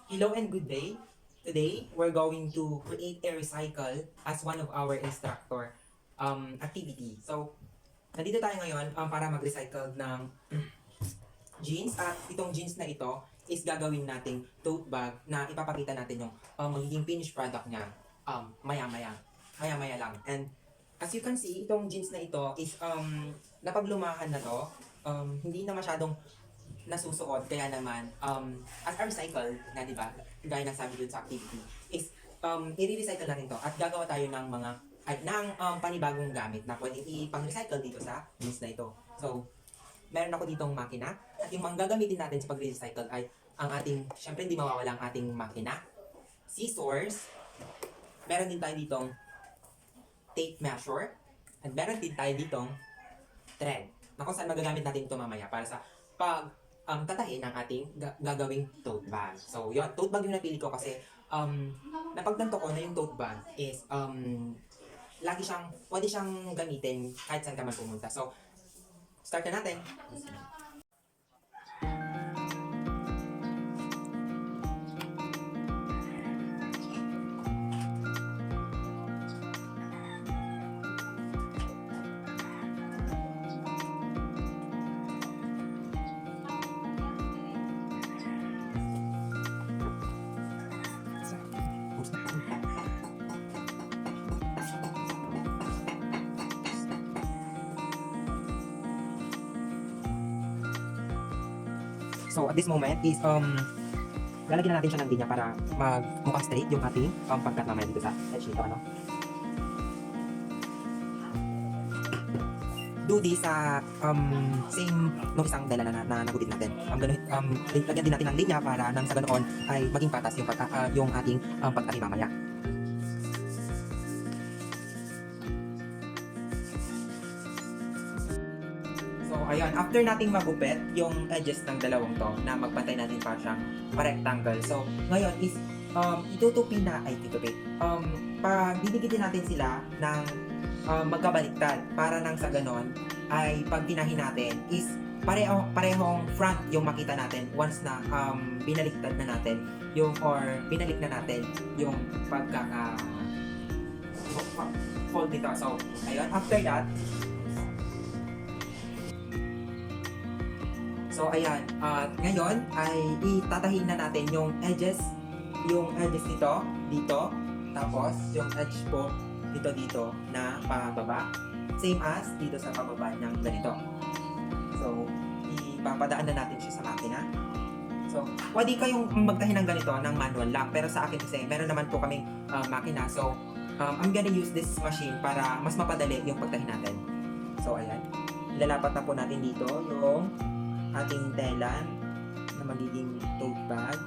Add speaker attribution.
Speaker 1: Hello and good day. Today, we're going to create a recycle as one of our instructor activity. So, nandito tayo ngayon para mag-recycle ng jeans at itong jeans na ito is gagawin nating tote bag na ipapakita natin yung magiging finished product niya maya-maya. Maya-maya lang. And as you can see, itong jeans na ito is napaglumahan na to. Hindi na masyadong nasusuot, kaya naman as a recycle na, di ba, gaya ng sabi dun sa activity is i-recycle natin to at gagawa tayo ng mga ng panibagong gamit na pwedeng ipang-recycle dito sa jeans na ito. So, meron ako ditong makina at yung mga gagamitin natin sa pag-recycle ay ang ating, syempre hindi mawawala ang ating makina, scissors, meron din tayo ditong tape measure, at meron din tayo ditong thread na kung saan magagamit natin ito mamaya para sa pag tatahin ng ating gagawing tote bag. So, yun, tote bag yung napili ko kasi napagtanto ko na yung tote bag is lagi siyang, pwede siyang gamitin kahit saan ka man pumunta. So, start na natin. So at this moment is lalagyan na natin siya ng linya para magmukhang straight yung ating pagkat mamaya dito sa edge nito, ano. Do this sa same nung isang tela na nagudit natin. Lagyan din natin ng linya para nang sa ganoon ay maging patas yung ating pagtahi mamaya. So, ayun, after nating magupit yung edges ng dalawang to na magpantay natin para siyang pa-rectangle. So, ngayon is itutupi didikit natin sila ng magkabaliktad para nang sa ganon ay pag tinahin natin is parehong front yung makita natin once na binaliktad na natin yung or binalik na natin yung pagkaka fold nito. So, ayun, after that, so ayan, ngayon ay itatahin na natin yung edges nito, dito, tapos yung edge po dito na pababa, same as dito sa pababa ng ganito. So, ipapadaan na natin siya sa makina. So, pwede kayong magtahi ng ganito ng manual lang, pero sa akin kasi meron naman po kaming makina. So, I'm gonna use this machine para mas mapadali yung pagtahi natin. So, ayan, ilalapat na po natin dito yung ating telan na magiging tote bag.